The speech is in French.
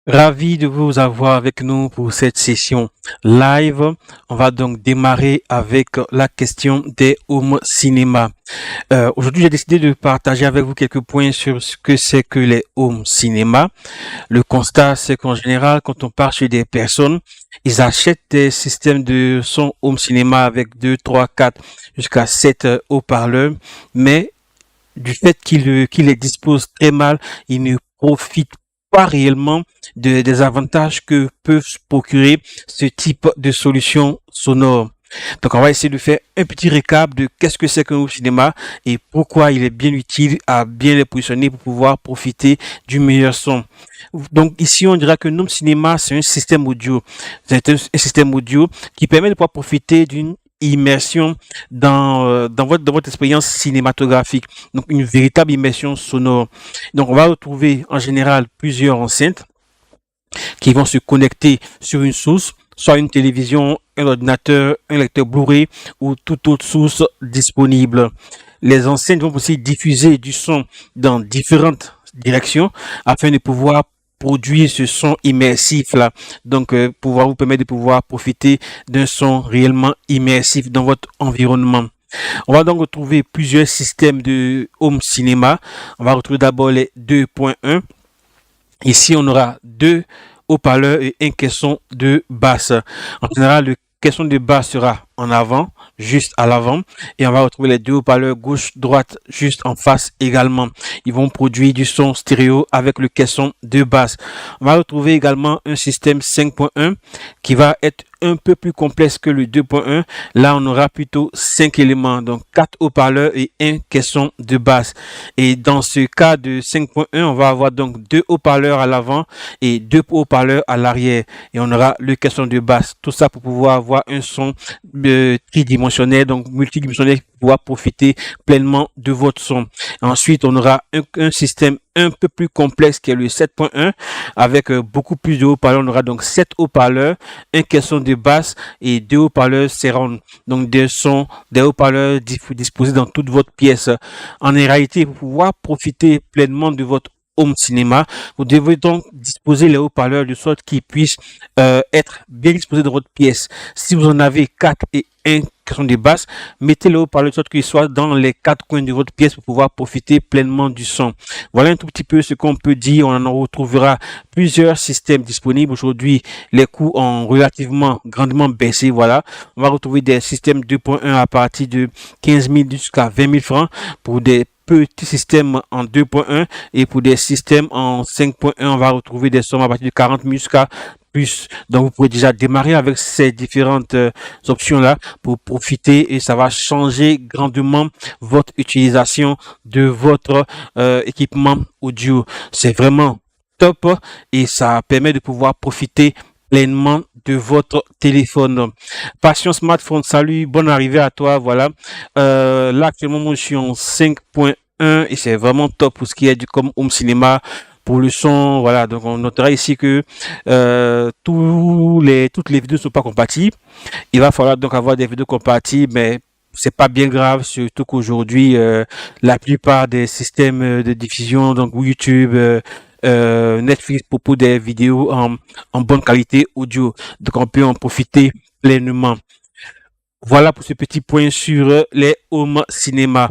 Ravi de vous avoir avec nous pour cette session live. On va donc démarrer avec la question des home cinéma. Aujourd'hui, j'ai décidé de partager avec vous quelques points sur ce que c'est que les home cinéma. Le constat, c'est qu'en général, quand on part chez des personnes, ils achètent des systèmes de son home cinéma avec 2, 3, 4, jusqu'à 7 haut-parleurs, mais du fait qu'ils les disposent très mal, ils ne profitent pas réellement des avantages que peuvent se procurer ce type de solution sonore. Donc, on va essayer de faire un petit récap de qu'est-ce que c'est qu'un home cinéma et pourquoi il est bien utile à bien les positionner pour pouvoir profiter du meilleur son. Donc, ici, on dira que home cinéma, c'est un système audio. C'est un système audio qui permet de pouvoir profiter d'une immersion dans votre expérience cinématographique. Donc, une véritable immersion sonore. Donc, on va retrouver en général plusieurs enceintes qui vont se connecter sur une source, soit une télévision, un ordinateur, un lecteur Blu-ray ou toute autre source disponible. Les enceintes vont aussi diffuser du son dans différentes directions afin de pouvoir produire ce son immersif là. Donc, pouvoir vous permettre de pouvoir profiter d'un son réellement immersif dans votre environnement. On va donc retrouver plusieurs systèmes de home cinéma. On va retrouver d'abord les 2.1. Ici, on aura deux haut-parleurs et un caisson de basse. En général, le caisson de basse sera en avant, juste à l'avant, et on va retrouver les deux haut-parleurs gauche-droite juste en face également. Ils vont produire du son stéréo avec le caisson de basse. On va retrouver également un système 5.1 qui va être un peu plus complexe que le 2.1. Là, on aura plutôt 5 éléments, donc 4 haut-parleurs et un caisson de basse. Et dans ce cas de 5.1, on va avoir donc 2 haut-parleurs à l'avant et 2 haut-parleurs à l'arrière. Et on aura le caisson de basse. Tout ça pour pouvoir avoir un son tridimensionnel, donc multidimensionnel, pour pouvoir profiter pleinement de votre son. Ensuite, on aura un système un peu plus complexe qui est le 7.1 avec beaucoup plus de haut-parleurs. On aura donc 7 haut-parleurs, un caisson de basse et 2 haut-parleurs surround. Donc des sons, des haut-parleurs disposés dans toute votre pièce. En réalité, pour pouvoir profiter pleinement de votre home cinéma, vous devez donc disposer les haut-parleurs de sorte qu'ils puissent être bien disposés dans votre pièce. Si vous en avez 4 et un caisson de basse, mettez le haut-parleur de sorte qu'il soit dans les 4 coins de votre pièce pour pouvoir profiter pleinement du son. Voilà un tout petit peu ce qu'on peut dire. On en retrouvera plusieurs systèmes disponibles. Aujourd'hui, les coûts ont relativement grandement baissé. Voilà. On va retrouver des systèmes 2.1 à partir de 15 000 jusqu'à 20 000 francs pour des petits systèmes en 2.1 et pour des systèmes en 5.1, on va retrouver des sommes à partir de 40 000 jusqu'à plus. Donc, vous pouvez déjà démarrer avec ces différentes options-là pour profiter et ça va changer grandement votre utilisation de votre équipement audio. C'est vraiment top et ça permet de pouvoir profiter pleinement de votre téléphone. Passion Smartphone, salut, bonne arrivée à toi, voilà. Là, actuellement, moi, je suis en 5.1 et c'est vraiment top pour ce qui est du comme home cinéma. Pour le son, voilà, donc on notera ici que toutes les vidéos ne sont pas compatibles. Il va falloir donc avoir des vidéos compatibles, mais c'est pas bien grave, surtout qu'aujourd'hui, la plupart des systèmes de diffusion, donc YouTube, Netflix propose des vidéos en bonne qualité audio, donc on peut en profiter pleinement. Voilà pour ce petit point sur les home cinéma.